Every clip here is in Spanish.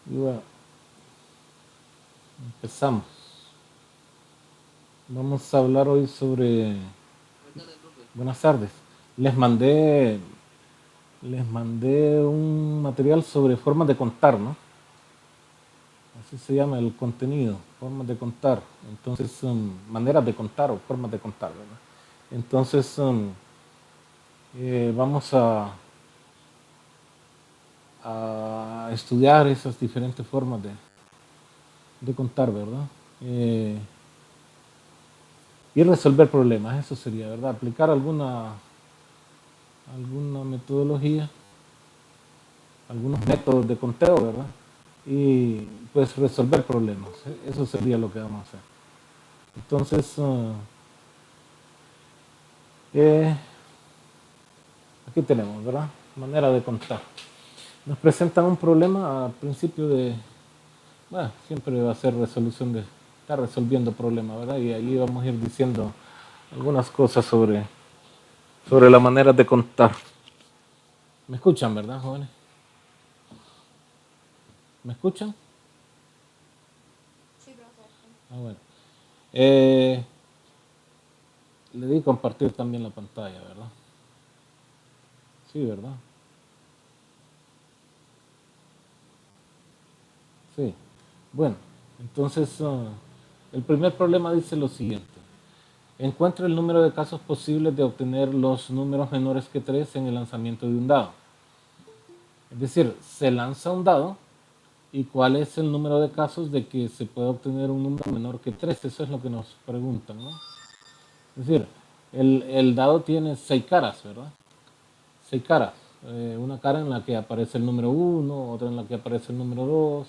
Y bueno, empezamos. Vamos a hablar hoy sobre... Buenas tardes. Les mandé, les mandé un material sobre formas de contar, ¿no? Así se llama el contenido, formas de contar. Entonces, maneras de contar o formas de contar, ¿verdad? Entonces, vamos a estudiar esas diferentes formas de contar, ¿verdad? Eh, y resolver problemas, eso sería, ¿verdad? Aplicar alguna metodología, algunos métodos de conteo, ¿verdad? Y pues resolver problemas. Eso sería lo que vamos a hacer. Entonces, eh, aquí tenemos, ¿verdad? Manera de contar. Nos presentan un problema al principio de, bueno, siempre va a ser resolución de, estar resolviendo problemas, ¿verdad? Y ahí vamos a ir diciendo algunas cosas sobre la manera de contar. ¿Me escuchan, verdad, jóvenes? ¿Me escuchan? Ah, bueno. Eh, Le di compartir también la pantalla, ¿verdad? Sí, ¿verdad? Sí. Bueno, entonces el primer problema dice lo siguiente. Encuentra el número de casos posibles de obtener los números menores que 3 en el lanzamiento de un dado. Es decir, se lanza un dado y cuál es el número de casos de que se puede obtener un número menor que 3. Eso es lo que nos preguntan, ¿no? Es decir, el dado tiene 6 caras, ¿verdad? 6 caras. Una cara en la que aparece el número 1, otra en la que aparece el número 2,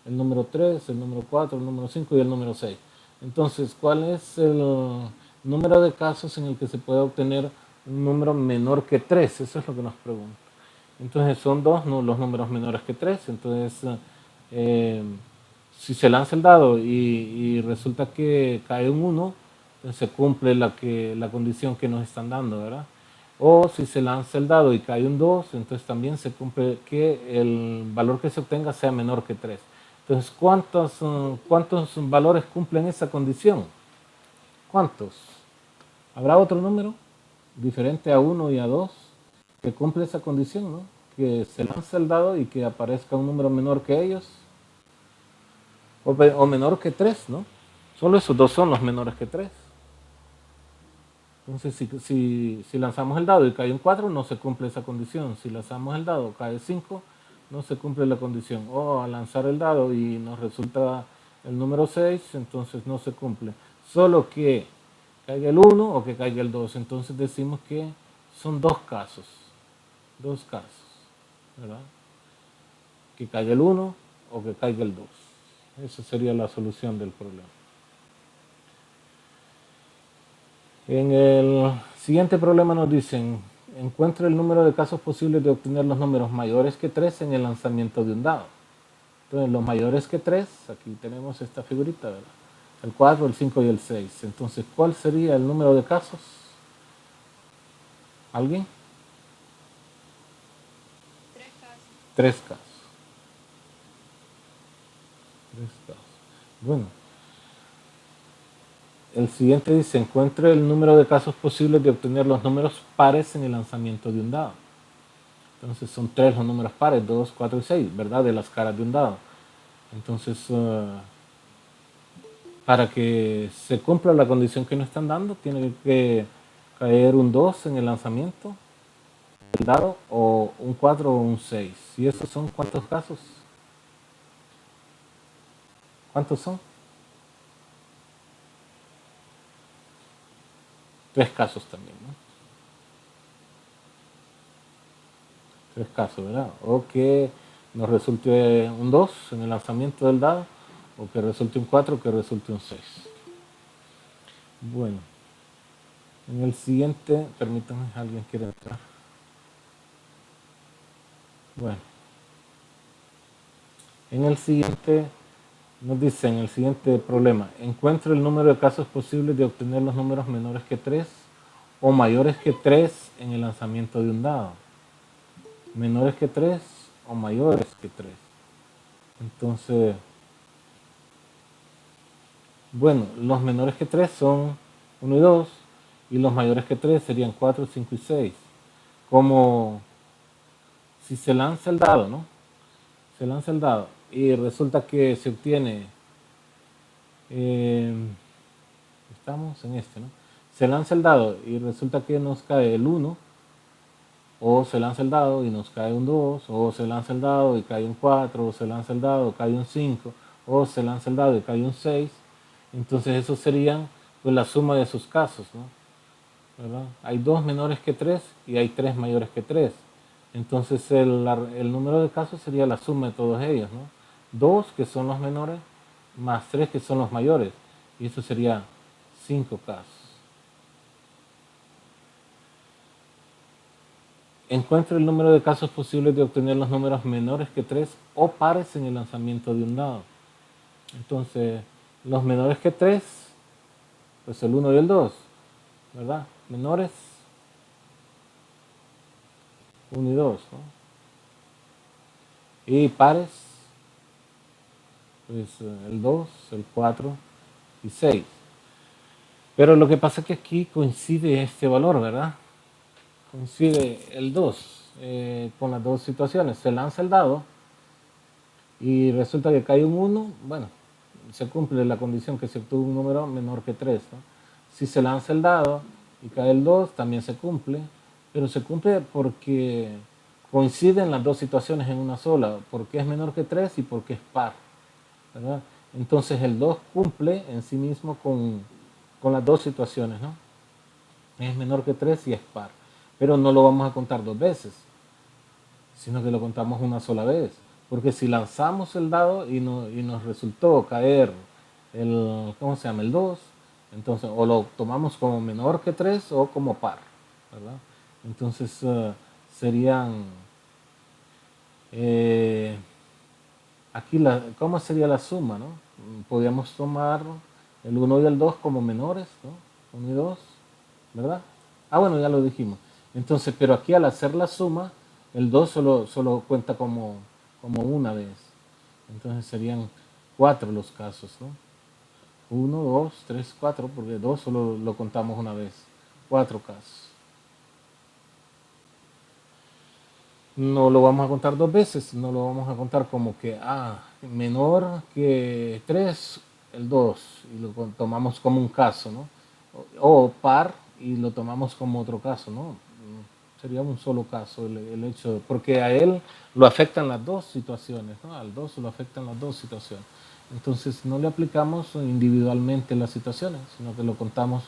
el número 3, el número 4, el número 5 y el número 6. Entonces, ¿cuál es el número de casos en el que se puede obtener un número menor que 3? Eso es lo que nos pregunta. Entonces, son dos los números menores que 3. Entonces, eh, si se lanza el dado y resulta que cae un 1, entonces se cumple la condición que nos están dando, ¿verdad? O si se lanza el dado y cae un 2, entonces también se cumple que el valor que se obtenga sea menor que 3. Entonces, ¿cuántos valores cumplen esa condición? ¿Cuántos? ¿Habrá otro número diferente a uno y a 2 que cumple esa condición, ¿no? Que se lance el dado y que aparezca un número menor que ellos o menor que 3, ¿no? Solo esos dos son los menores que 3. Entonces, si lanzamos el dado y cae un 4, no se cumple esa condición. Si lanzamos el dado y cae 5, no se cumple la condición. O al lanzar el dado y nos resulta el número 6, entonces no se cumple. Solo que caiga el 1 o que caiga el 2. Entonces decimos que son dos casos. Dos casos, ¿verdad? Que caiga el 1 o que caiga el 2. Esa sería la solución del problema. En el siguiente problema nos dicen, encuentra el número de casos posibles de obtener los números mayores que 3 en el lanzamiento de un dado. Entonces, los mayores que 3, aquí tenemos esta figurita, ¿verdad? El 4, el 5 y el 6. Entonces, ¿cuál sería el número de casos? ¿Alguien? Tres casos. Tres casos. Bueno, el siguiente dice, encuentre el número de casos posibles de obtener los números pares en el lanzamiento de un dado. Entonces son tres los números pares, 2, 4 y 6, ¿verdad? De las caras de un dado. Entonces, para que se cumpla la condición que nos están dando, tiene que caer un 2 en el lanzamiento del dado, o un 4 o un 6. ¿Y esos son cuántos casos? ¿Cuántos son? Tres casos también, ¿no? Tres casos, ¿verdad? O que nos resulte un 2 en el lanzamiento del dado, o que resulte un 4 o que resulte un 6. Bueno, en el siguiente, permítanme, alguien quiere entrar. Bueno, en el siguiente nos dice, en el siguiente problema, encuentra el número de casos posibles de obtener los números menores que 3 o mayores que 3 en el lanzamiento de un dado. Menores que 3 o mayores que 3. Entonces, bueno, los menores que 3 son uno y 2 y los mayores que 3 serían 4, 5 y 6. Como si se lanza el dado, ¿no? Se lanza el dado y resulta que se obtiene, eh, estamos en este, ¿no? Se lanza el dado y resulta que nos cae el uno, o se lanza el dado y nos cae un 2, o se lanza el dado y cae un 4, o se lanza el dado y cae un 5, o se lanza el dado y cae un 6. Entonces esos serían pues la suma de sus casos, ¿no? ¿Verdad? Hay 2 menores que 3 y hay 3 mayores que 3. Entonces el número de casos sería la suma de todos ellos, ¿no? 2 que son los menores más 3 que son los mayores. Y eso sería 5 casos. Encuentre el número de casos posibles de obtener los números menores que 3 o pares en el lanzamiento de un dado. Entonces, los menores que 3, pues el 1 y el 2, ¿verdad? Menores 1 y 2, ¿no? Y pares, pues el 2, el 4 y 6. Pero lo que pasa es que aquí coincide este valor, ¿verdad? Coincide el 2 con las dos situaciones. Se lanza el dado y resulta que cae un 1, bueno, se cumple la condición que se obtuvo un número menor que 3, ¿no? Si se lanza el dado y cae el 2, también se cumple, pero se cumple porque coinciden las dos situaciones en una sola, porque es menor que 3 y porque es par, ¿verdad? Entonces el 2 cumple en sí mismo con las dos situaciones, ¿no? Es menor que 3 y es par, pero no lo vamos a contar dos veces, sino que lo contamos una sola vez. Porque si lanzamos el dado y, no, y nos resultó caer el, ¿cómo se llama? El 2, entonces o lo tomamos como menor que 3 o como par, ¿verdad? Entonces serían, eh, aquí, ¿cómo sería la suma, no? Podríamos tomar el uno y el 2 como menores, ¿no? 1 y 2, ¿verdad? Ah, bueno, ya lo dijimos. Entonces, pero aquí al hacer la suma, el 2 solo cuenta como una vez. Entonces serían 4 los casos, ¿no? Uno, 2, 3, 4, porque 2 solo lo contamos una vez. 4 casos. No lo vamos a contar dos veces, no lo vamos a contar como que, menor que 3 el 2 y lo tomamos como un caso, ¿no? O par y lo tomamos como otro caso, ¿no? Sería un solo caso el hecho, porque a él lo afectan las dos situaciones, ¿no? Al 2 lo afectan las dos situaciones. Entonces no le aplicamos individualmente las situaciones, sino que lo contamos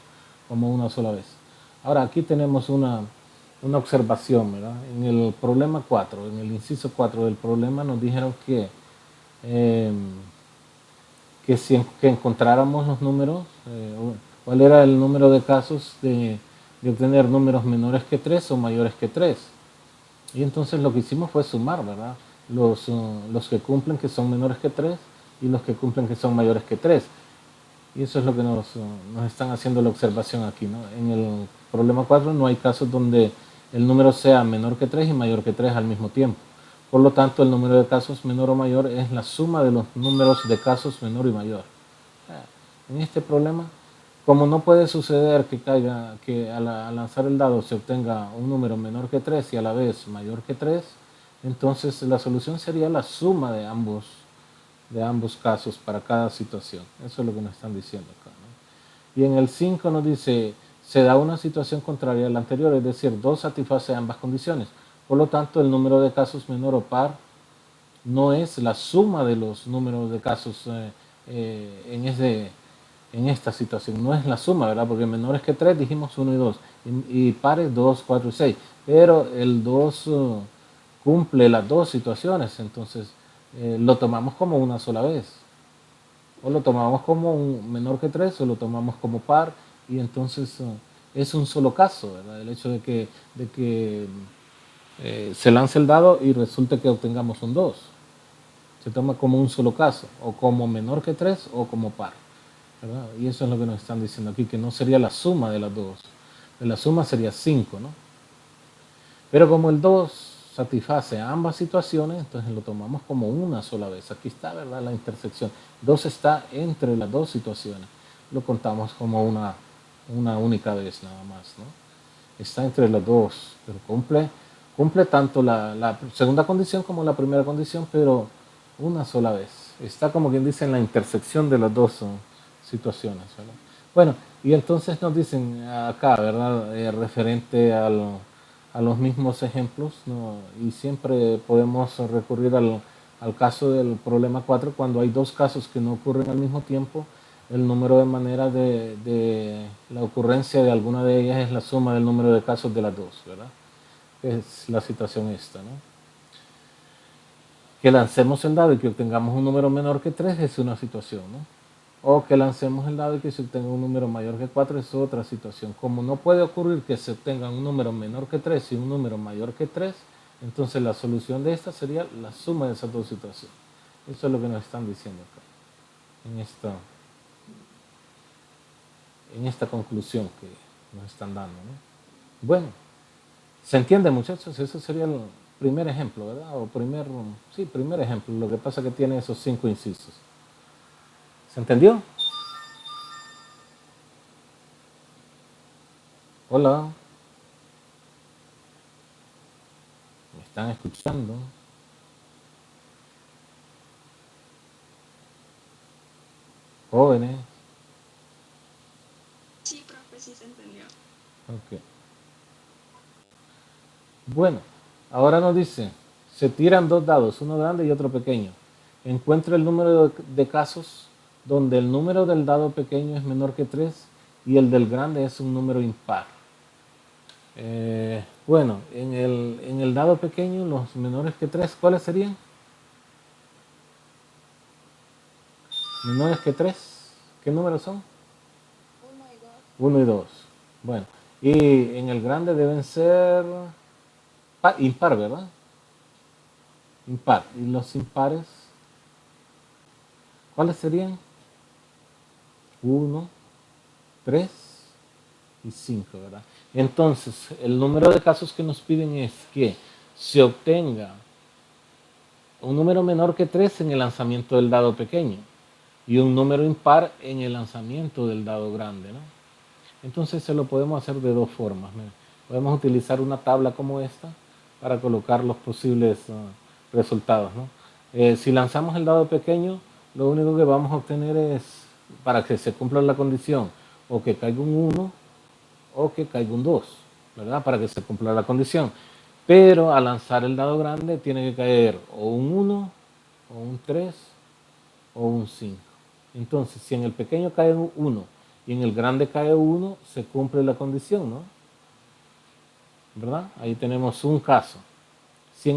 como una sola vez. Ahora aquí tenemos una observación, ¿verdad? En el problema 4, en el inciso 4 del problema nos dijeron eh, que si que encontráramos los números, cuál era el número de casos de obtener números menores que 3 o mayores que 3. Y entonces lo que hicimos fue sumar, ¿verdad? Los que cumplen que son menores que 3 y los que cumplen que son mayores que 3. Y eso es lo que nos están haciendo la observación aquí, ¿no? En el problema 4 no hay casos donde el número sea menor que 3 y mayor que 3 al mismo tiempo. Por lo tanto, el número de casos menor o mayor es la suma de los números de casos menor y mayor. En este problema, como no puede suceder que caiga, que al lanzar el dado se obtenga un número menor que 3 y a la vez mayor que 3, entonces la solución sería la suma de ambos casos para cada situación. Eso es lo que nos están diciendo acá, ¿no? Y en el 5 nos dice, se da una situación contraria a la anterior, es decir, 2 satisface ambas condiciones. Por lo tanto, el número de casos menor o par no es la suma de los números de casos en esta situación. No es la suma, ¿verdad? Porque menores que 3 dijimos 1 y 2. Y pares 2, 4 y 6. Pero el 2 cumple las dos situaciones. Entonces lo tomamos como una sola vez. O lo tomamos como un menor que 3 o lo tomamos como par. Y entonces es un solo caso, ¿verdad? El hecho de que se lance el dado y resulte que obtengamos un 2. Se toma como un solo caso, o como menor que 3 o como par, ¿verdad? Y eso es lo que nos están diciendo aquí, que no sería la suma de las dos. De la suma sería 5, ¿no? Pero como el 2 satisface ambas situaciones, entonces lo tomamos como una sola vez. Aquí está, ¿verdad? La intersección. 2 está entre las dos situaciones. Lo contamos como una única vez nada más, ¿no? Está entre las dos, pero cumple tanto la segunda condición como la primera condición, pero una sola vez. Está como quien dice en la intersección de las dos situaciones, ¿verdad? Bueno, y entonces nos dicen acá, ¿verdad? Referente a los mismos ejemplos, ¿no? Y siempre podemos recurrir al caso del problema 4 cuando hay dos casos que no ocurren al mismo tiempo. El número de maneras de la ocurrencia de alguna de ellas es la suma del número de casos de las dos, ¿verdad? Es la situación esta, ¿no? Que lancemos el dado y que obtengamos un número menor que 3 es una situación, ¿no? O que lancemos el dado y que se obtenga un número mayor que 4 es otra situación. Como no puede ocurrir que se obtenga un número menor que 3 y un número mayor que 3, entonces la solución de esta sería la suma de esas dos situaciones. Eso es lo que nos están diciendo acá, en esta conclusión que nos están dando, ¿no? Bueno, ¿se entiende, muchachos? Eso sería el primer ejemplo, ¿verdad? Sí, primer ejemplo. Lo que pasa es que tiene esos 5 incisos. ¿Se entendió? Hola, ¿me están escuchando? Jóvenes. Sí, profe, sí se entendió. Ok. Bueno, ahora nos dice, se tiran dos dados, uno grande y otro pequeño. Encuentra el número de casos donde el número del dado pequeño es menor que 3 y el del grande es un número impar. Bueno, en el dado pequeño, los menores que 3, ¿cuáles serían? Menores que 3, ¿qué números son? 1 y 2. 1 y 2. Bueno, y en el grande deben ser impar, ¿verdad? Impar. ¿Y los impares? ¿Cuáles serían? 1, 3 y 5, ¿verdad? Entonces, el número de casos que nos piden es que se obtenga un número menor que 3 en el lanzamiento del dado pequeño y un número impar en el lanzamiento del dado grande, ¿no? Entonces se lo podemos hacer de dos formas. Mira. Podemos utilizar una tabla como esta para colocar los posibles resultados, ¿no? Si lanzamos el dado pequeño, lo único que vamos a obtener es, para que se cumpla la condición, o que caiga un 1 o que caiga un 2, ¿verdad? Para que se cumpla la condición. Pero al lanzar el dado grande tiene que caer o un 1, o un 3, o un 5. Entonces, si en el pequeño cae un 1 y en el grande cae 1, se cumple la condición, ¿no? ¿Verdad? Ahí tenemos un caso. Si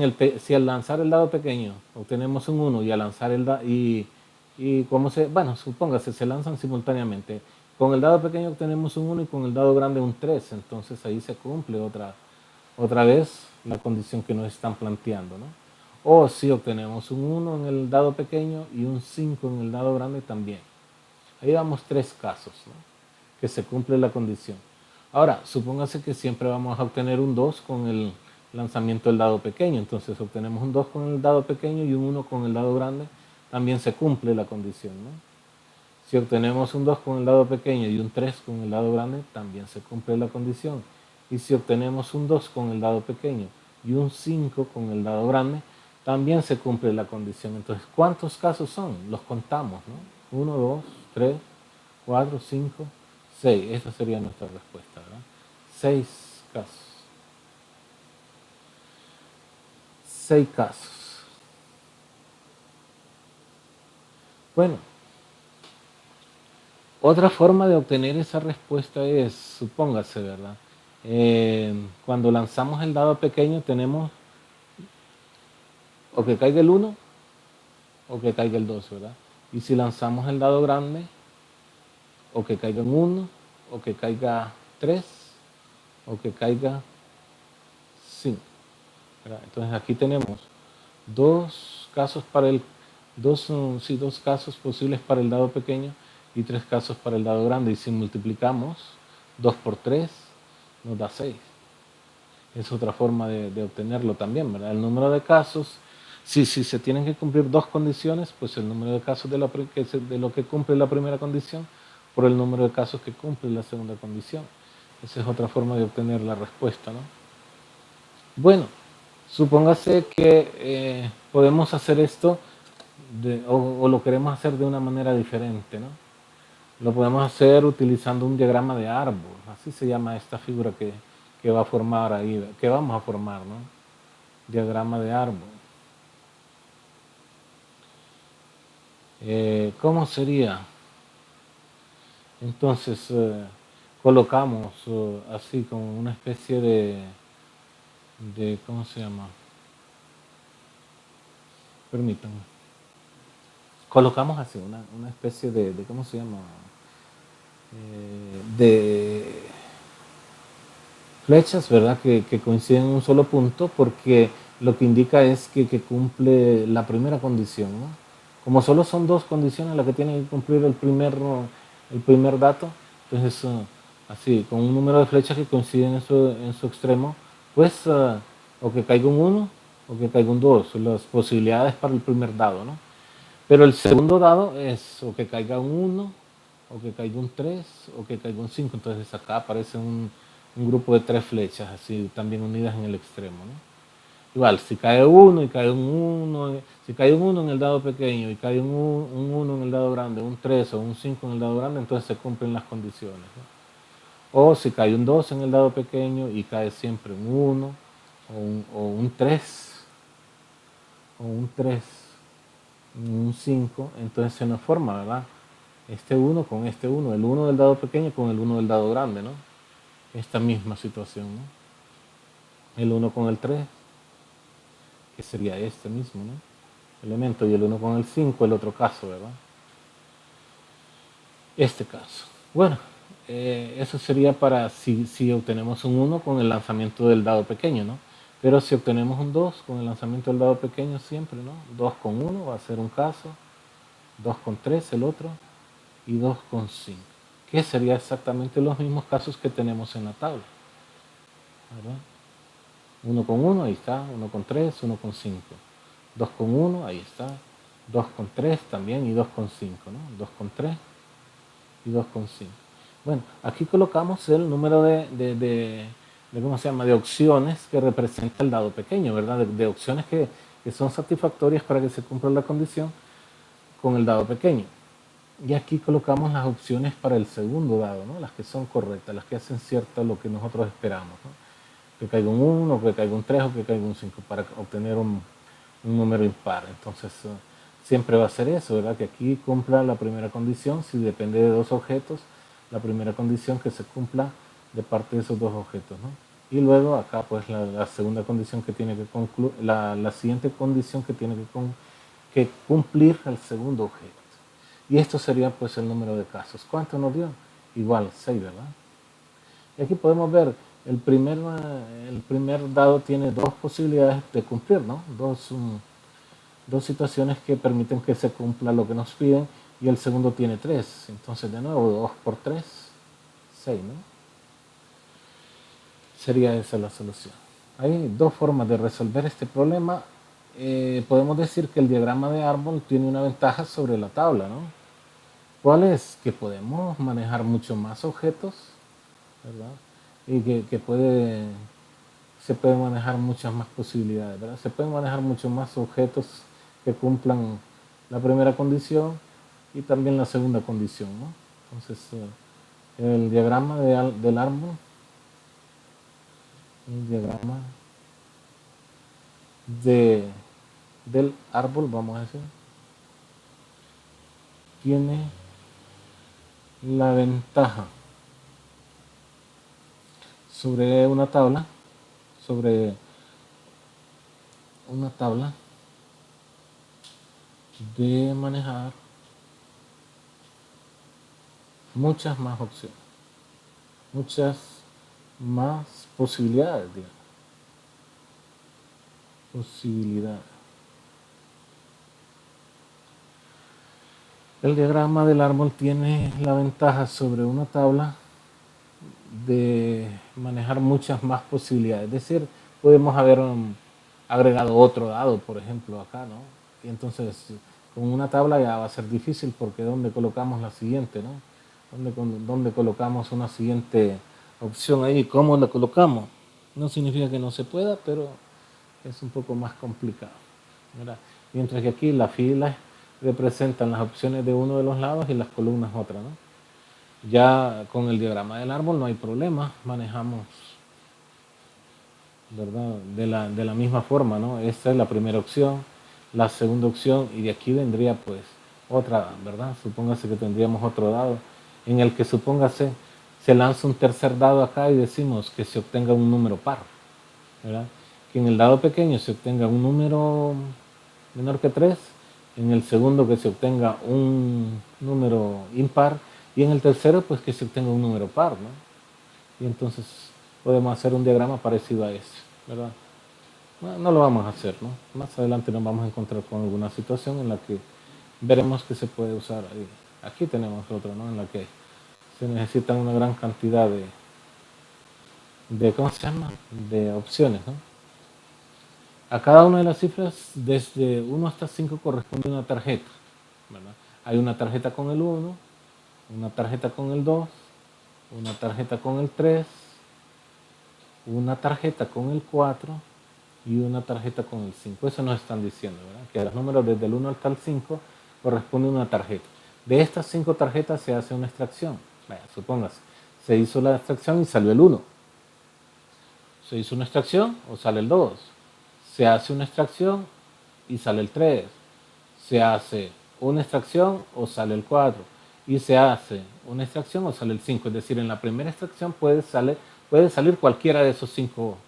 al lanzar el dado pequeño obtenemos un 1 y al lanzar el dado bueno, supóngase, se lanzan simultáneamente. Con el dado pequeño obtenemos un 1 y con el dado grande un 3, entonces ahí se cumple otra vez la condición que nos están planteando, ¿no? O si obtenemos un 1 en el dado pequeño y un 5 en el dado grande también. Ahí damos 3 casos, ¿no? Que se cumple la condición. Ahora, supóngase que siempre vamos a obtener un 2 con el lanzamiento del dado pequeño. Entonces obtenemos un 2 con el dado pequeño y un 1 con el dado grande. También se cumple la condición, ¿no? Si obtenemos un 2 con el dado pequeño y un 3 con el dado grande, también se cumple la condición. Y si obtenemos un 2 con el dado pequeño y un 5 con el dado grande, también se cumple la condición. Entonces, ¿cuántos casos son? Los contamos, ¿no? 1, 2, 3, 4, 5, 6. Esa sería nuestra respuesta, ¿verdad? 6 casos. 6 casos. Bueno, otra forma de obtener esa respuesta es, supóngase, ¿verdad? Cuando lanzamos el dado pequeño tenemos o que caiga el 1 o que caiga el 2, ¿verdad? Y si lanzamos el dado grande, o que caiga un 1, o que caiga 3, o que caiga 5. ¿Verdad? Entonces aquí tenemos dos casos dos casos posibles para el dado pequeño y 3 casos para el dado grande. Y si multiplicamos 2 por 3 nos da 6. Es otra forma de obtenerlo también, ¿verdad? El número de casos, si se tienen que cumplir dos condiciones, pues el número de casos de lo que cumple la primera condición por el número de casos que cumple la segunda condición. Esa es otra forma de obtener la respuesta, ¿no? Bueno, supóngase que podemos hacer esto o lo queremos hacer de una manera diferente, ¿no? Lo podemos hacer utilizando un diagrama de árbol, así se llama esta figura que va a formar ahí, que vamos a formar, ¿no? Diagrama de árbol. ¿Cómo sería? Entonces, colocamos así como una especie de, ¿cómo se llama? Permítanme. Colocamos así una especie de ¿cómo se llama? De flechas, ¿verdad? Que coinciden en un solo punto porque lo que indica es que cumple la primera condición, ¿no? Como solo son dos condiciones las que tiene que cumplir el primer dato, entonces así, con un número de flechas que coinciden en su extremo, pues o que caiga un 1 o que caiga un 2, las posibilidades para el primer dado, ¿no? Pero el segundo dado es o que caiga un 1, o que caiga un 3, o que caiga un 5. Entonces acá aparece un grupo de tres flechas, así también unidas en el extremo, ¿no? Igual, si cae uno y cae un 1, si cae un 1 en el dado pequeño y cae un 1 en el dado grande, un 3 o un 5 en el dado grande, entonces se cumplen las condiciones, ¿no? O si cae un 2 en el dado pequeño y cae siempre un 1 o un 3 o un 5, entonces se nos forma, ¿verdad? Este 1 con este 1, el 1 del dado pequeño con el 1 del dado grande, ¿no? Esta misma situación, ¿no? El 1 con el 3, que sería este mismo, ¿no? Elemento, y el 1 con el 5, el otro caso, ¿verdad? Este caso. Bueno, eso sería para si obtenemos un 1 con el lanzamiento del dado pequeño, ¿no? Pero si obtenemos un 2 con el lanzamiento del dado pequeño siempre, ¿no? 2 con 1 va a ser un caso, 2 con 3 el otro, y 2 con 5, que sería exactamente los mismos casos que tenemos en la tabla, ¿verdad? 1 con 1, ahí está, 1 con 3, 1 con 5, 2 con 1, ahí está, 2 con 3 también y 2 con 5, ¿no? 2 con 3 y 2 con 5. Bueno, aquí colocamos el número de ¿cómo se llama? De opciones que representa el dado pequeño, ¿verdad? De opciones que son satisfactorias para que se cumpla la condición con el dado pequeño. Y aquí colocamos las opciones para el segundo dado, ¿no? Las que son correctas, las que hacen cierto lo que nosotros esperamos, ¿no? Que caiga un 1, que caiga un 3 o que caiga un 5 para obtener un número impar. Entonces, siempre va a ser eso, ¿verdad? Que aquí cumpla la primera condición, si depende de dos objetos, la primera condición que se cumpla de parte de esos dos objetos, ¿no? Y luego acá, pues, la segunda condición que tiene que concluir, la siguiente condición que tiene que cumplir el segundo objeto. Y esto sería pues el número de casos. ¿Cuánto nos dio? Igual 6, ¿verdad? Y aquí podemos ver, el primer dado tiene dos posibilidades de cumplir, ¿no? Dos situaciones que permiten que se cumpla lo que nos piden, y el segundo tiene 3. Entonces, de nuevo, 2 por 3, 6, ¿no? Sería esa la solución. Hay dos formas de resolver este problema. Podemos decir que el diagrama de árbol tiene una ventaja sobre la tabla, ¿no? ¿Cuál es? Que podemos manejar mucho más objetos, ¿verdad? Y se pueden manejar muchas más posibilidades, ¿verdad? Se pueden manejar mucho más objetos que cumplan la primera condición y también la segunda condición, ¿no? Entonces, el diagrama del árbol, el diagrama del árbol, vamos a decir, tiene la ventaja sobre una tabla, sobre una tabla de manejar muchas más opciones, muchas más posibilidades, digamos. Posibilidades. El diagrama del árbol tiene la ventaja sobre una tabla de manejar muchas más posibilidades. Es decir, podemos haber agregado otro dado, por ejemplo, acá, ¿no? Y entonces con una tabla ya va a ser difícil porque ¿dónde colocamos la siguiente, no? ¿Dónde colocamos una siguiente opción ahí? ¿Cómo la colocamos? No significa que no se pueda, pero es un poco más complicado, ¿verdad? Mientras que aquí las filas representan las opciones de uno de los lados y las columnas otra, ¿no? Ya con el diagrama del árbol no hay problema, manejamos, ¿verdad? De la misma forma, ¿no? Esta es la primera opción, la segunda opción, y de aquí vendría pues otra, ¿verdad? Supóngase que tendríamos otro dado, en el que supóngase se lanza un tercer dado acá y decimos que se obtenga un número par, ¿verdad? Que en el dado pequeño se obtenga un número menor que 3, en el segundo que se obtenga un número impar, y en el tercero pues que se obtenga un número par, ¿no? Y entonces podemos hacer un diagrama parecido a ese, ¿verdad? No lo vamos a hacer, ¿no? Más adelante nos vamos a encontrar con alguna situación en la que veremos que se puede usar ahí. Aquí tenemos otro, ¿no? En la que se necesitan una gran cantidad de ¿cómo se llama? De opciones, ¿no? A cada una de las cifras, desde 1 hasta 5, corresponde una tarjeta, ¿verdad? Hay una tarjeta con el 1, una tarjeta con el 2, una tarjeta con el 3, una tarjeta con el 4 y una tarjeta con el 5. Eso nos están diciendo, ¿verdad? Que a los números desde el 1 hasta el 5 corresponde una tarjeta. De estas 5 tarjetas se hace una extracción. Vaya, supóngase, se hizo la extracción y salió el 1. Se hizo una extracción o sale el 2. Se hace una extracción y sale el 3. Se hace una extracción o sale el 4. Y se hace una extracción o sale el 5. Es decir, en la primera extracción puede salir cualquiera de esos cinco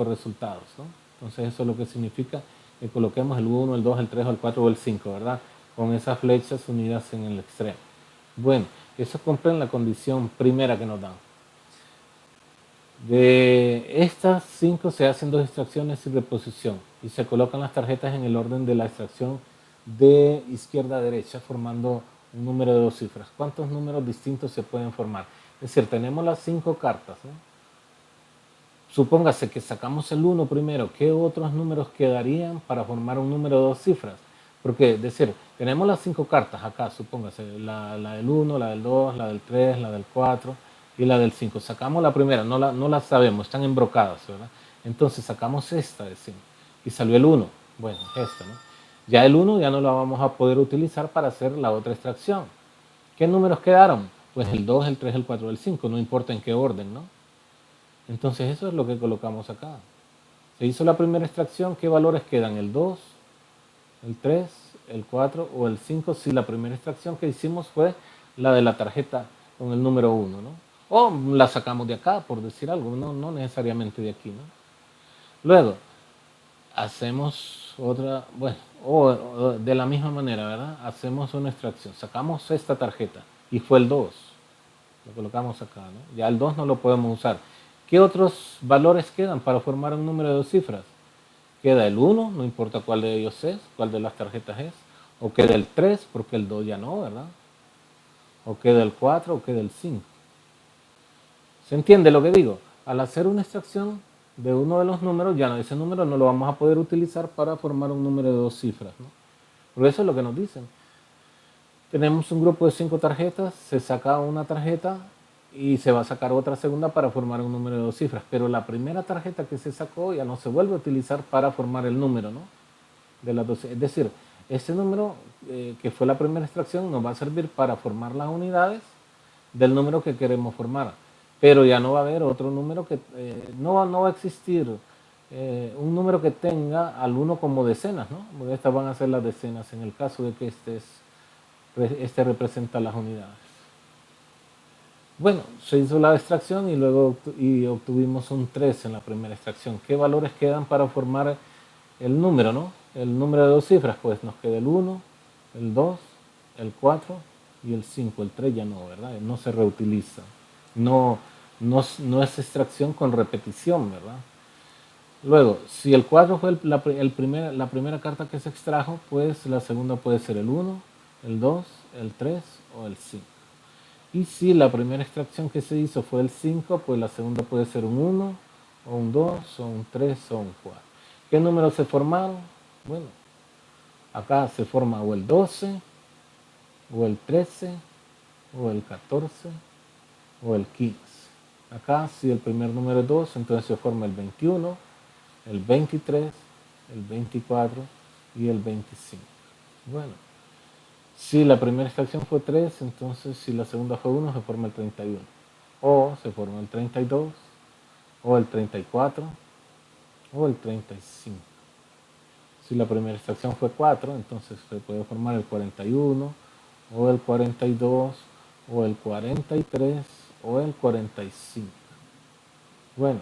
resultados, ¿no? Entonces eso es lo que significa que coloquemos el 1, el 2, el 3, el 4 o el 5, ¿verdad? Con esas flechas unidas en el extremo. Bueno, eso comprende la condición primera que nos dan. De estas 5 se hacen 2 extracciones y reposición y se colocan las tarjetas en el orden de la extracción de izquierda a derecha formando un número de 2 cifras. ¿Cuántos números distintos se pueden formar? Es decir, tenemos las 5 cartas, ¿no? Supóngase que sacamos el 1 primero, ¿qué otros números quedarían para formar un número de 2 cifras? Porque, es decir, tenemos las 5 cartas acá, supóngase, la del 1, la del 2, la del 3, la del 4 y la del 5. Sacamos la primera, no la sabemos, están embrocadas, ¿verdad? Entonces sacamos esta de 5 y salió el 1. Bueno, esta, ¿no? Ya el 1 ya no la vamos a poder utilizar para hacer la otra extracción. ¿Qué números quedaron? Pues el 2, el 3, el 4, el 5, no importa en qué orden, ¿no? Entonces eso es lo que colocamos acá. Se hizo la primera extracción, ¿qué valores quedan? El 2, el 3, el 4 o el 5 si la primera extracción que hicimos fue la de la tarjeta con el número 1, ¿no? O la sacamos de acá, por decir algo, no necesariamente de aquí, ¿no? Luego, hacemos otra, bueno, o de la misma manera, ¿verdad? Hacemos una extracción, sacamos esta tarjeta y fue el 2, lo colocamos acá, ¿no? Ya el 2 no lo podemos usar. ¿Qué otros valores quedan para formar un número de 2 cifras? Queda el 1, no importa cuál de ellos es, cuál de las tarjetas es, o queda el 3, porque el 2 ya no, ¿verdad? O queda el 4 o queda el 5. ¿Se entiende lo que digo? Al hacer una extracción de uno de los números, ya no, ese número no lo vamos a poder utilizar para formar un número de 2 cifras, ¿no? Por eso es lo que nos dicen. Tenemos un grupo de 5 tarjetas, se saca una tarjeta y se va a sacar otra segunda para formar un número de 2 cifras. Pero la primera tarjeta que se sacó ya no se vuelve a utilizar para formar el número, ¿no? De las 12. Es decir, ese número que fue la primera extracción nos va a servir para formar las unidades del número que queremos formar. Pero ya no va a haber otro número que no va a existir un número que tenga al 1 como decenas, ¿no? Porque estas van a ser las decenas en el caso de que este representa las unidades. Bueno, se hizo la extracción y luego obtuvimos un 3 en la primera extracción. ¿Qué valores quedan para formar el número, no? El número de 2 cifras, pues nos queda el 1, el 2, el 4 y el 5. El 3 ya no, ¿verdad? No se reutiliza. No es extracción con repetición, ¿verdad? Luego, si el 4 fue la primera carta que se extrajo, pues la segunda puede ser el 1, el 2, el 3 o el 5. Y si la primera extracción que se hizo fue el 5, pues la segunda puede ser un 1, o un 2, o un 3, o un 4. ¿Qué números se formaron? Bueno, acá se forma o el 12, o el 13, o el 14, o el 15. Acá si el primer número es 2, entonces se forma el 21, el 23, el 24 y el 25. Bueno, si la primera extracción fue 3, entonces si la segunda fue 1, se forma el 31. O se forma el 32, o el 34, o el 35. Si la primera extracción fue 4, entonces se puede formar el 41, o el 42, o el 43, o el 45. Bueno,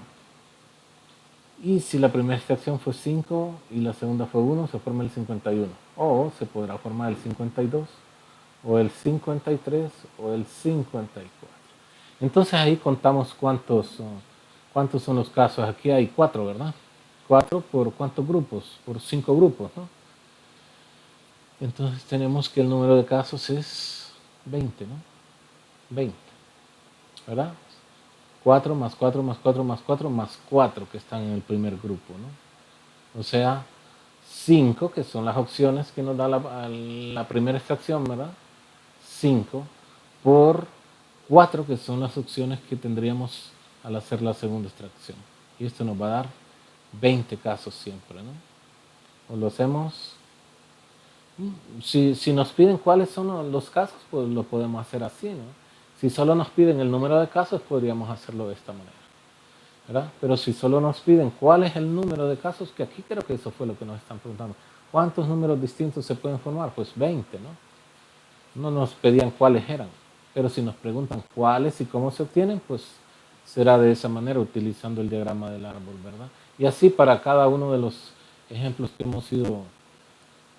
y si la primera extracción fue 5 y la segunda fue 1, se forma el 51. O se podrá formar el 52, o el 53, o el 54. Entonces ahí contamos cuántos son los casos. Aquí hay 4, ¿verdad? 4 por cuántos grupos, por 5 grupos, ¿no? Entonces tenemos que el número de casos es 20, ¿no? 20, ¿verdad? 4 más 4 más 4 más 4 más 4 que están en el primer grupo, ¿no? O sea, 5 que son las opciones que nos da la primera extracción, ¿verdad? 5 por 4 que son las opciones que tendríamos al hacer la segunda extracción. Y esto nos va a dar 20 casos siempre, ¿no? O lo hacemos. Si nos piden cuáles son los casos, pues lo podemos hacer así, ¿no? Si solo nos piden el número de casos, podríamos hacerlo de esta manera, ¿verdad? Pero si solo nos piden cuál es el número de casos, que aquí creo que eso fue lo que nos están preguntando. ¿Cuántos números distintos se pueden formar? Pues 20, ¿no? No nos pedían cuáles eran, pero si nos preguntan cuáles y cómo se obtienen, pues será de esa manera, utilizando el diagrama del árbol, ¿verdad? Y así para cada uno de los ejemplos que hemos ido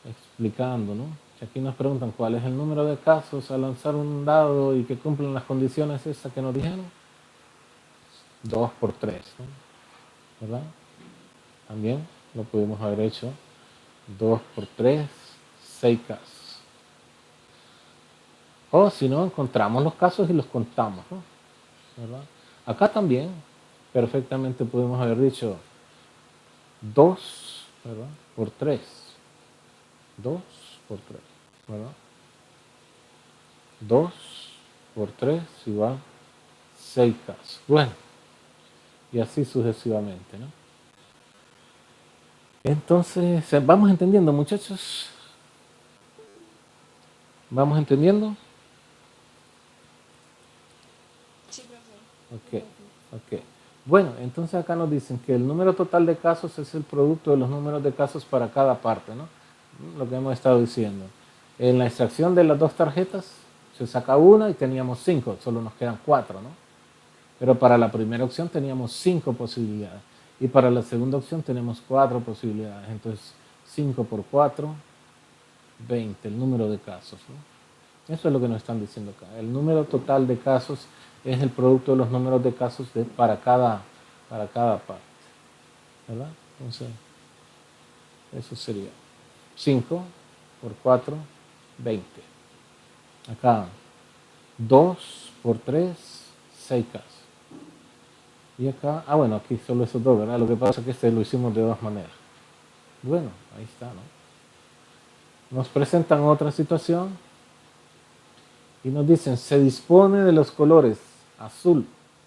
explicando, ¿no? Si aquí nos preguntan cuál es el número de casos al lanzar un dado y que cumplen las condiciones esas que nos dijeron, 2 por 3, ¿no? ¿Verdad? También lo pudimos haber hecho 2 por 3, 6 casos. O si no, encontramos los casos y los contamos, ¿no? ¿Verdad? Acá también perfectamente podemos haber dicho 2, ¿verdad? Por 3. 2 por 3, ¿verdad? 2 por 3 igual 6 casos. Bueno, y así sucesivamente, ¿no? Entonces, ¿vamos entendiendo, muchachos? ¿Vamos entendiendo? Sí, profe. Ok, ok. Bueno, entonces acá nos dicen que el número total de casos es el producto de los números de casos para cada parte, ¿no? Lo que hemos estado diciendo. En la extracción de las dos tarjetas se saca una y teníamos 5, solo nos quedan 4, ¿no? Pero para la primera opción teníamos 5 posibilidades y para la segunda opción tenemos 4 posibilidades. Entonces 5 por 4, 20, el número de casos, ¿no? Eso es lo que nos están diciendo acá. El número total de casos es el producto de los números de casos para cada parte, ¿verdad? Entonces, eso sería 5 por 4, 20. Acá 2 por 3, 6 casos. Y acá, bueno, aquí solo esos dos, ¿verdad? Lo que pasa es que este lo hicimos de dos maneras. Bueno, ahí está, ¿no? Nos presentan otra situación y nos dicen, se dispone de los colores azul,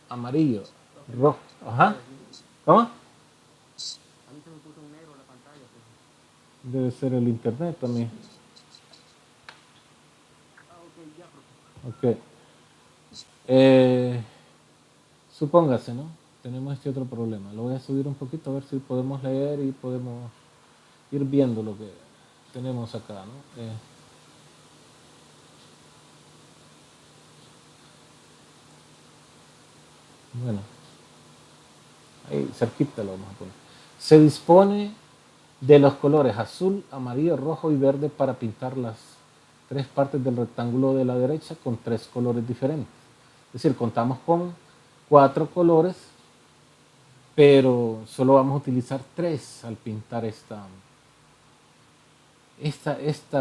amarillo, rojo. Ajá. ¿Cómo? Debe ser el internet también. Ok. Supóngase, ¿no? Tenemos este otro problema. Lo voy a subir un poquito a ver si podemos leer y podemos ir viendo lo que tenemos acá, ¿no? Bueno, ahí cerquita lo vamos a poner. Se dispone de los colores azul, amarillo, rojo y verde para pintar las 3 partes del rectángulo de la derecha con 3 colores diferentes. Es decir, contamos con 4 colores, pero solo vamos a utilizar 3 al pintar esta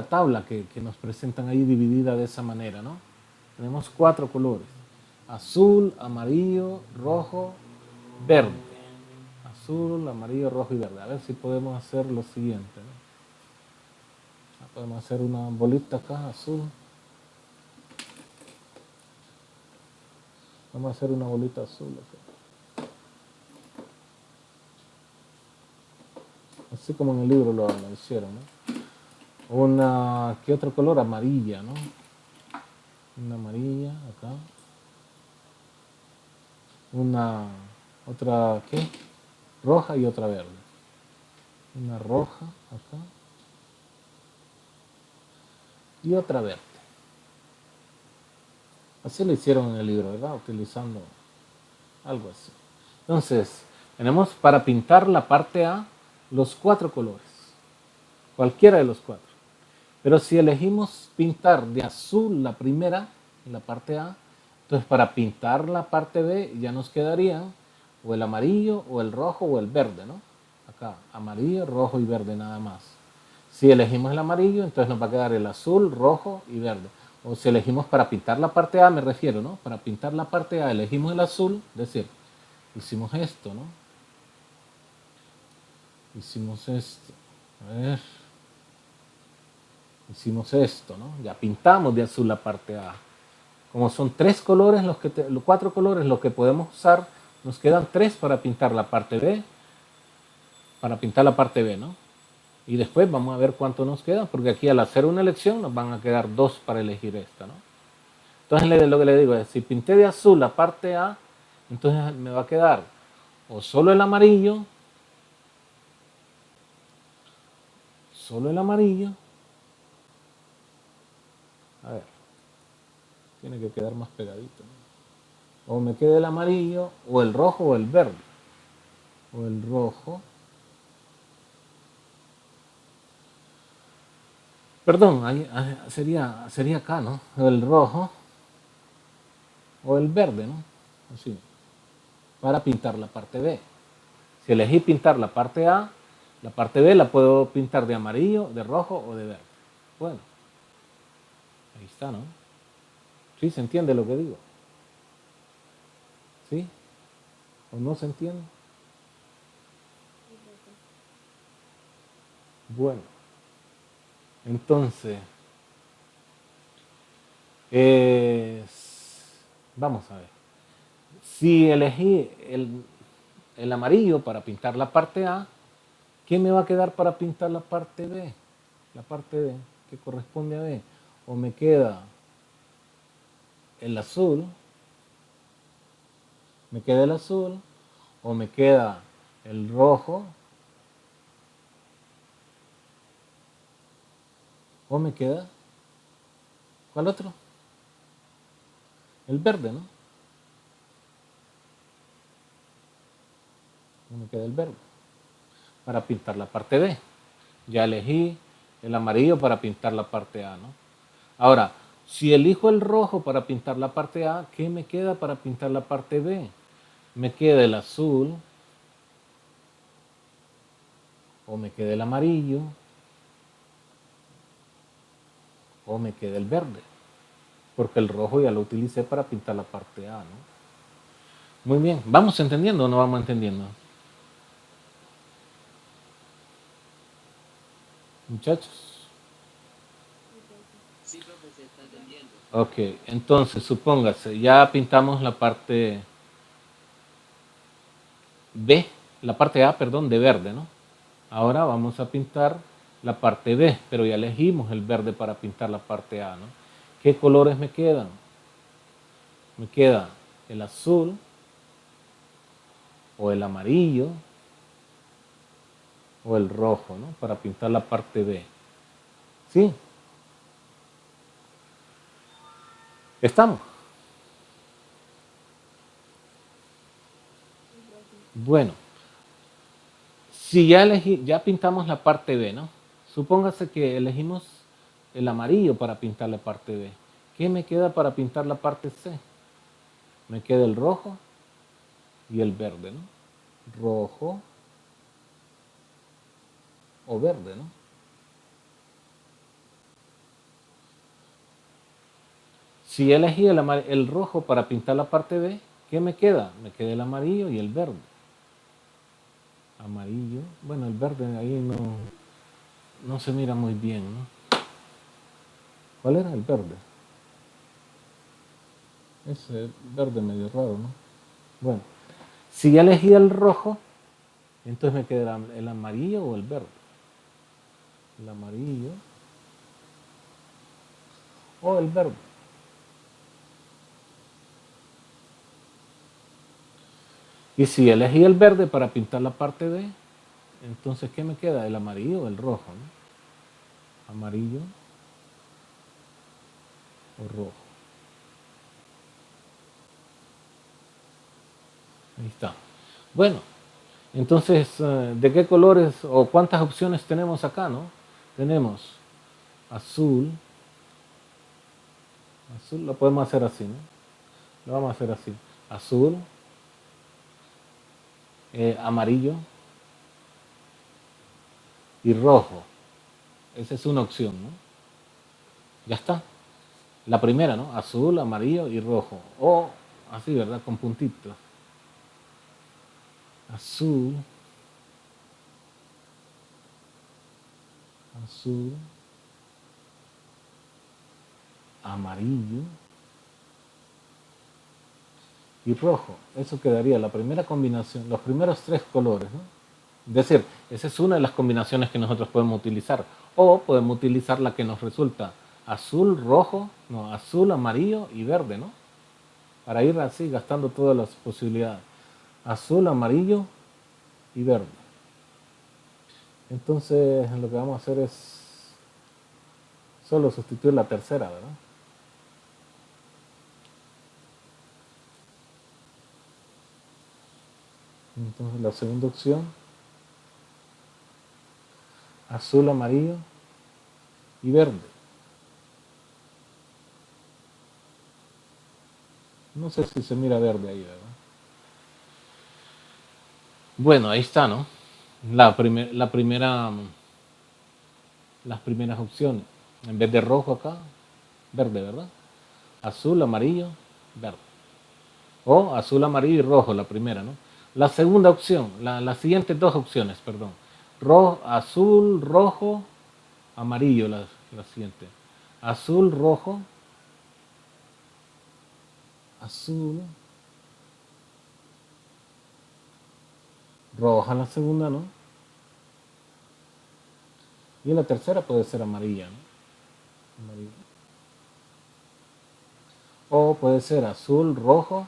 tabla que nos presentan ahí dividida de esa manera, ¿no? Tenemos 4 colores. Azul, amarillo, rojo, verde. Azul, amarillo, rojo y verde. A ver si podemos hacer lo siguiente, ¿no? Podemos hacer una bolita acá, azul. Vamos a hacer una bolita azul acá. Así como en el libro lo hicieron, ¿no? ¿Qué otro color? Amarilla, ¿no? Una amarilla acá. Otra, ¿qué? Roja y otra verde. Una roja acá. Y otra verde. Así lo hicieron en el libro, ¿verdad? Utilizando algo así. Entonces, tenemos para pintar la parte A los 4 colores. Cualquiera de los 4. Pero si elegimos pintar de azul la primera, la parte A, entonces para pintar la parte B ya nos quedarían o el amarillo, o el rojo, o el verde, ¿no? Acá, amarillo, rojo y verde nada más. Si elegimos el amarillo, entonces nos va a quedar el azul, rojo y verde. O si elegimos para pintar la parte A, me refiero, ¿no? Para pintar la parte A elegimos el azul, es decir, hicimos esto, ¿no? Hicimos esto. A ver. Hicimos esto, ¿no? Ya pintamos de azul la parte A. Como son 3 colores, los 4 colores los que podemos usar, nos quedan 3 para pintar la parte B, ¿no? Y después vamos a ver cuánto nos queda, porque aquí al hacer una elección nos van a quedar 2 para elegir esta, ¿no? Entonces lo que le digo es, si pinté de azul la parte A, entonces me va a quedar o solo el amarillo, a ver, tiene que quedar más pegadito, ¿no? O me queda el amarillo, o el rojo, o el verde, o el rojo, perdón, sería acá, ¿no? El rojo, o el verde, ¿no? Así, para pintar la parte B. Si elegí pintar la parte A, la parte B la puedo pintar de amarillo, de rojo o de verde. Bueno, ahí está, ¿no? ¿Sí se entiende lo que digo? ¿Sí? ¿O no se entiende? Bueno, entonces, vamos a ver. Si elegí el amarillo para pintar la parte A, ¿qué me va a quedar para pintar la parte B? La parte B, que corresponde a B. O me queda el azul, o me queda el rojo, o me queda, ¿cuál otro? El verde, ¿no? O me queda el verde para pintar la parte B. Ya elegí el amarillo para pintar la parte A, ¿no? Ahora, si elijo el rojo para pintar la parte A, ¿qué me queda para pintar la parte B? Me queda el azul, o me queda el amarillo, o me queda el verde, porque el rojo ya lo utilicé para pintar la parte A, ¿no? Muy bien, ¿vamos entendiendo o no vamos entendiendo? Muchachos. Sí, profe, se está entendiendo. Ok, entonces supóngase, ya pintamos la parte B, la parte A, perdón, de verde, ¿no? Ahora vamos a pintar la parte B, pero ya elegimos el verde para pintar la parte A, ¿no? ¿Qué colores me quedan? Me queda el azul, o el amarillo, o el rojo, ¿no? Para pintar la parte B. ¿Sí? ¿Estamos? Bueno, si ya pintamos la parte B, ¿no? Supóngase que elegimos el amarillo para pintar la parte B. ¿Qué me queda para pintar la parte C? Me queda el rojo y el verde, ¿no? Rojo o verde, ¿no? Si elegí el rojo para pintar la parte B, ¿qué me queda? Me queda el amarillo y el verde. Amarillo, bueno, el verde ahí no se mira muy bien, ¿no? ¿Cuál era el verde? Ese verde medio raro, ¿no? Bueno, si ya elegí el rojo, entonces me quedará el amarillo o el verde. El amarillo o el verde. Y si elegí el verde para pintar la parte B, entonces ¿qué me queda? El amarillo o el rojo, ¿no? Amarillo o rojo. Ahí está. Bueno, entonces, ¿de qué colores o cuántas opciones tenemos acá, no? Tenemos azul. Azul lo podemos hacer así, ¿no? Lo vamos a hacer así. Azul, amarillo y rojo. Esa es una opción, ¿no? Ya está. La primera, ¿no? Azul, amarillo y rojo. O así, ¿verdad? Con puntitos. Azul, azul, amarillo y rojo. Eso quedaría la primera combinación, los primeros tres colores, ¿no? Es decir, esa es una de las combinaciones que nosotros podemos utilizar. O podemos utilizar la que nos resulta azul, rojo, no, azul, amarillo y verde, ¿no? Para ir así gastando todas las posibilidades. Azul, amarillo y verde. Entonces lo que vamos a hacer es solo sustituir la tercera, ¿verdad? Entonces la segunda opción, azul, amarillo y verde. No sé si se mira verde ahí, ¿verdad? Bueno, ahí está, ¿no? La primera, las primeras opciones. En vez de rojo acá, verde, ¿verdad? Azul, amarillo, verde. O azul, amarillo y rojo, la primera, ¿no? La segunda opción, las siguientes dos opciones, perdón. Azul, rojo, amarillo, la siguiente. Azul, rojo, azul, roja la segunda, ¿no? Y la tercera puede ser amarilla, ¿no? Amarilla. O puede ser azul, rojo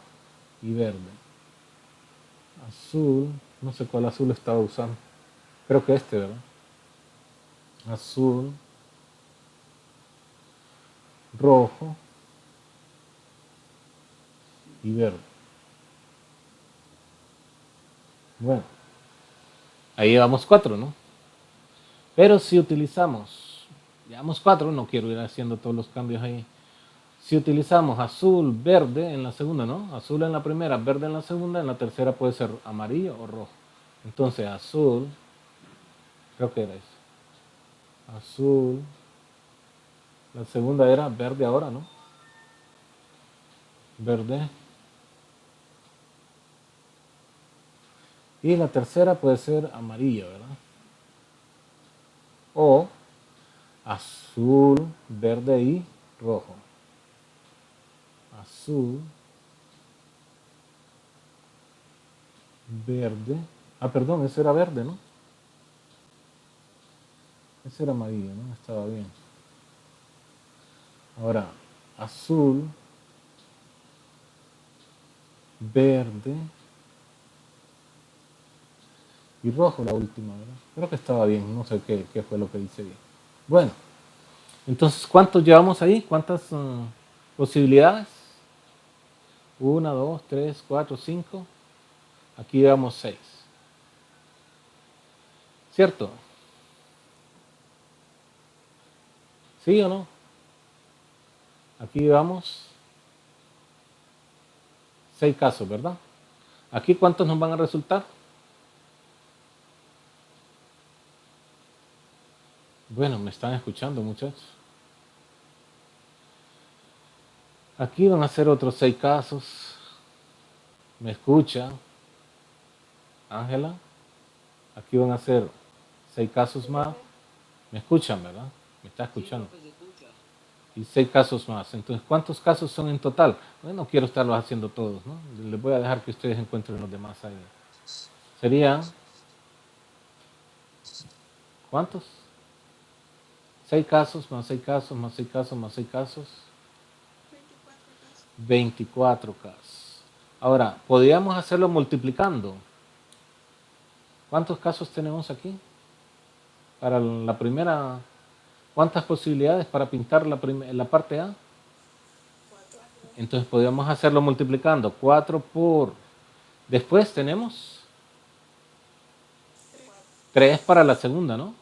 y verde. Azul, no sé cuál azul estaba usando. Creo que este, ¿verdad? Azul, rojo y verde. Bueno, ahí llevamos cuatro, ¿no? Pero si utilizamos, llevamos cuatro, no quiero ir haciendo todos los cambios ahí. Si utilizamos azul, verde en la segunda, ¿no? Azul en la primera, verde en la segunda, en la tercera puede ser amarillo o rojo. Entonces azul, creo que era eso. Azul, la segunda era verde ahora, ¿no? Verde. Y la tercera puede ser amarillo, ¿verdad? O azul, verde y rojo. Azul, verde. Ah, perdón, ese era verde, ¿no? Ese era amarillo, ¿no? Estaba bien. Ahora, azul, verde y rojo la última, ¿verdad? Creo que estaba bien, no sé qué fue lo que hice bien. Bueno, entonces, ¿cuántos llevamos ahí? ¿Cuántas posibilidades? Una, dos, tres, cuatro, cinco. Aquí llevamos seis. ¿Cierto? ¿Sí o no? Aquí llevamos seis casos, ¿verdad? ¿Aquí cuántos nos van a resultar? Bueno, me están escuchando, muchachos. Aquí van a ser otros 6 casos. ¿Me escucha, Ángela? Aquí van a ser 6 casos Sí, más. profe. ¿Me escuchan, verdad? ¿Me está Sí, escuchando? profe, se escucha. Y 6 casos más. Entonces, ¿cuántos casos son en total? Bueno, no quiero estarlos haciendo todos, ¿no? Les voy a dejar que ustedes encuentren los demás ahí. Serían, ¿cuántos? 6 casos, más 6 casos, más 6 casos, más 6 casos. 24 casos. 24 casos. Ahora, podríamos hacerlo multiplicando. ¿Cuántos casos tenemos aquí? Para la primera, ¿cuántas posibilidades para pintar la parte A? 4. Entonces podríamos hacerlo multiplicando. 4 por... Después tenemos 3 para la segunda, ¿no?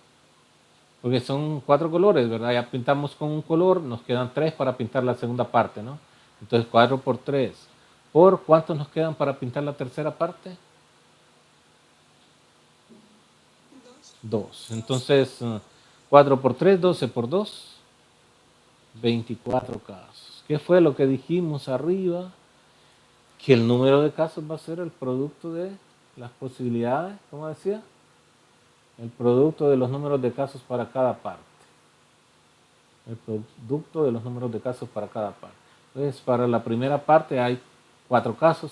Porque son 4 colores, ¿verdad? Ya pintamos con un color, nos quedan 3 para pintar la segunda parte, ¿no? Entonces 4 por 3. ¿Por cuántos nos quedan para pintar la tercera parte? 2. 2. Entonces 4 por 3, 12 por 2, 24 casos. ¿Qué fue lo que dijimos arriba? Que el número de casos va a ser el producto de las posibilidades, ¿cómo decía? El producto de los números de casos para cada parte. El producto de los números de casos para cada parte. Entonces, para la primera parte hay 4 casos,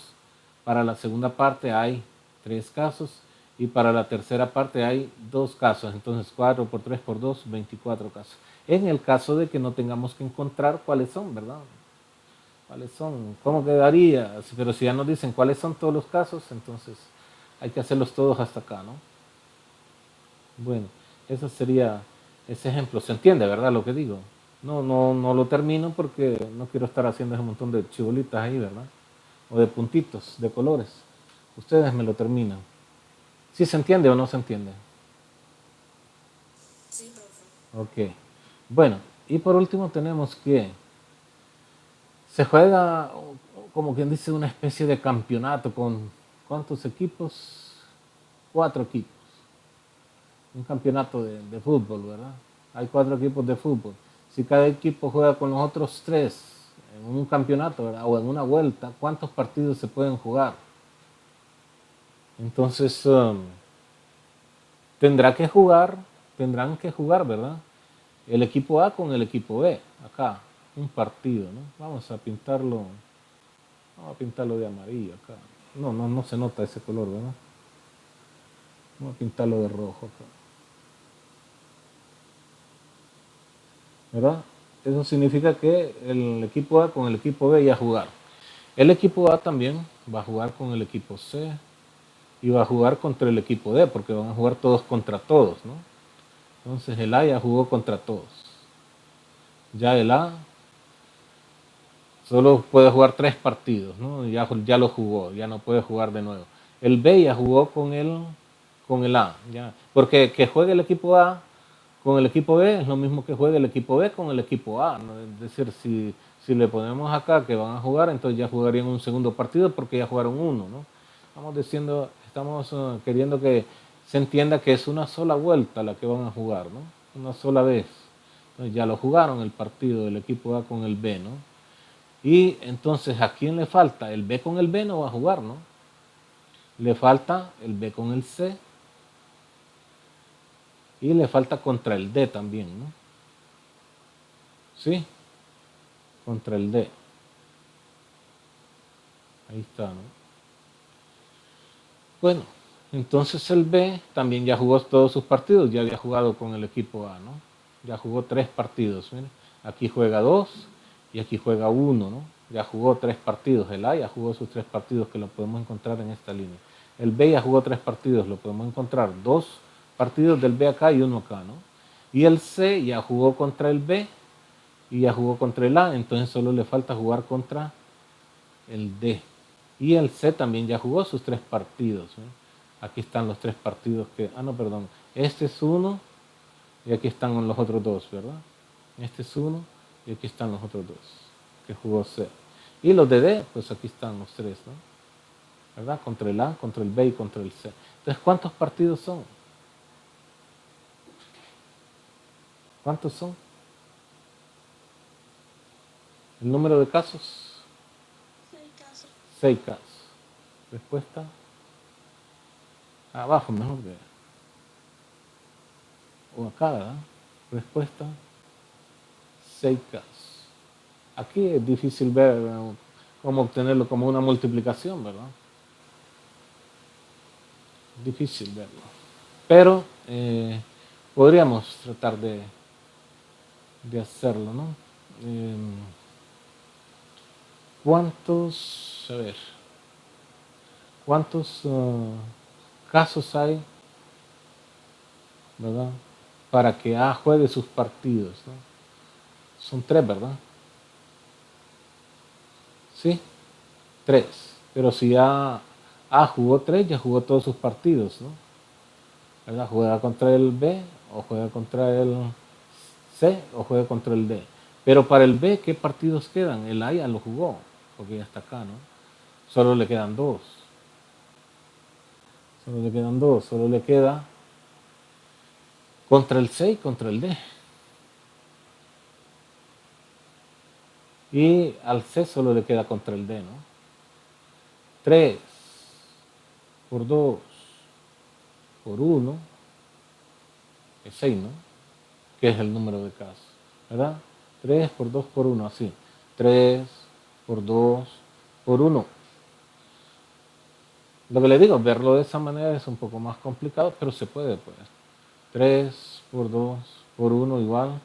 para la segunda parte hay 3 casos y para la tercera parte hay 2 casos. Entonces, 4 por 3 por 2, 24 casos. En el caso de que no tengamos que encontrar cuáles son, ¿verdad? ¿Cuáles son? ¿Cómo quedaría? Pero si ya nos dicen cuáles son todos los casos, entonces hay que hacerlos todos hasta acá, ¿no? Bueno, eso sería ese ejemplo. ¿Se entiende, verdad, lo que digo? No lo termino porque no quiero estar haciendo ese montón de chibolitas ahí, ¿verdad? O de puntitos, de colores. Ustedes me lo terminan. ¿Sí se entiende o no se entiende? Sí, profe. Ok. Bueno, y por último tenemos que se juega, como quien dice, una especie de campeonato con ¿cuántos equipos? 4 equipos. Un campeonato de fútbol, ¿verdad? Hay 4 equipos de fútbol. Si cada equipo juega con los otros 3 en un campeonato, ¿verdad? O en una vuelta, ¿cuántos partidos se pueden jugar? Entonces, tendrán que jugar, ¿verdad? El equipo A con el equipo B, acá, un partido, ¿no? Vamos a pintarlo de amarillo acá. No se nota ese color, ¿verdad? Vamos a pintarlo de rojo acá. ¿Verdad? Eso significa que el equipo A con el equipo B ya jugaron. El equipo A también va a jugar con el equipo C y va a jugar contra el equipo D, porque van a jugar todos contra todos, ¿no? Entonces el A ya jugó contra todos. Ya el A solo puede jugar 3 partidos, ¿no? Ya lo jugó, ya no puede jugar de nuevo. El B ya jugó con el A, ya. Porque que juegue el equipo A con el equipo B es lo mismo que juegue el equipo B con el equipo A, ¿no? Es decir, si le ponemos acá que van a jugar, entonces ya jugarían un segundo partido porque ya jugaron uno, ¿no? Estamos queriendo que se entienda que es una sola vuelta la que van a jugar, ¿no? Una sola vez. Entonces ya lo jugaron el partido del equipo A con el B, ¿no? Y entonces, ¿a quién le falta? El B con el B no va a jugar, ¿no? Le falta el B con el C y le falta contra el D también, ¿no? ¿Sí? Contra el D. Ahí está, ¿no? Bueno, entonces el B también ya jugó todos sus partidos, ya había jugado con el equipo A, ¿no? Ya jugó 3 partidos, miren. Aquí juega 2 y aquí juega 1, ¿no? Ya jugó 3 partidos. El A ya jugó sus 3 partidos que lo podemos encontrar en esta línea. El B ya jugó 3 partidos, lo podemos encontrar 2 partidos del B acá y 1 acá, ¿no? Y el C ya jugó contra el B y ya jugó contra el A, entonces solo le falta jugar contra el D. Y el C también ya jugó sus 3 partidos, ¿eh? Aquí están los 3 partidos que... Ah, no, perdón. Este es uno y aquí están los otros 2, ¿verdad? Este es uno y aquí están los otros 2 que jugó C. Y los de D, pues aquí están los 3, ¿no? ¿Verdad? Contra el A, contra el B y contra el C. Entonces, ¿cuántos partidos son? ¿Cuántos son? El número de casos, 6 casos. 6 casos. Respuesta, abajo mejor que, o acá, ¿verdad? Respuesta, 6 casos. Aquí es difícil ver cómo obtenerlo como una multiplicación, ¿verdad? Difícil verlo. Pero podríamos tratar de hacerlo, ¿no? ¿Cuántos, a ver, cuántos casos hay, ¿verdad? Para que A juegue sus partidos, ¿no? Son 3, ¿verdad? ¿Sí? 3. Pero si A jugó 3, ya jugó todos sus partidos, ¿no? ¿Verdad? Juega contra el B, o juega contra el C, o juega contra el D. Pero para el B, ¿qué partidos quedan? El A ya lo jugó, porque ya está acá, ¿no? Solo le quedan 2. Solo le quedan 2. Solo le queda contra el C y contra el D. Y al C solo le queda contra el D, ¿no? 3 por 2 por 1 es 6, ¿no? Que es el número de casos, ¿verdad? 3 por 2 por 1, así. 3 por 2 por 1. Lo que le digo, verlo de esa manera es un poco más complicado, pero se puede, pues. 3 por 2 por 1 igual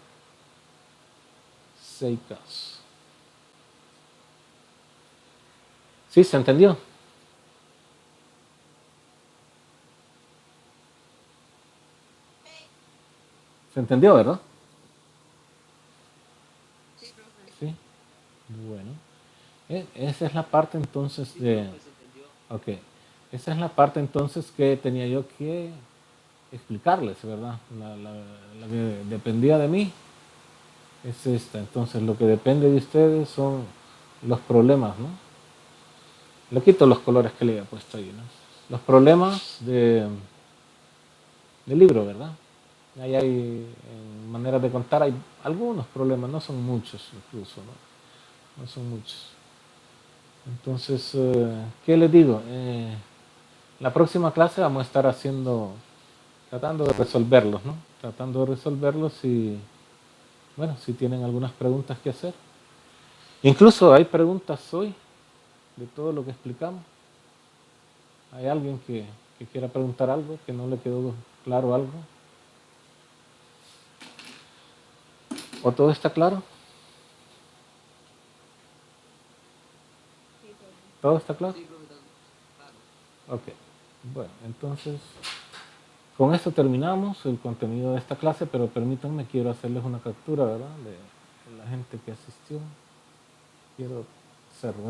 6 casos. ¿Sí? ¿Se entendió? ¿Se entendió, verdad? Sí, profe. Sí. Bueno. Esa es la parte entonces de... Ok. Esa es la parte entonces que tenía yo que explicarles, ¿verdad? La que dependía de mí es esta. Entonces lo que depende de ustedes son los problemas, ¿no? Le quito los colores que le había puesto ahí, ¿no? Los problemas del libro, ¿verdad? Ahí hay, en maneras de contar, hay algunos problemas, no son muchos incluso, ¿no? No son muchos. Entonces, ¿qué les digo? La próxima clase vamos a estar tratando de resolverlos, ¿no? Tratando de resolverlos y, bueno, si tienen algunas preguntas que hacer. Incluso hay preguntas hoy de todo lo que explicamos. ¿Hay alguien que quiera preguntar algo, que no le quedó claro algo? ¿O todo está claro? Sí, profe. ¿Todo está claro? Sí, profe, claro. Ok. Bueno, entonces, con esto terminamos el contenido de esta clase, pero permítanme, quiero hacerles una captura, ¿verdad? De la gente que asistió. Quiero cerrar.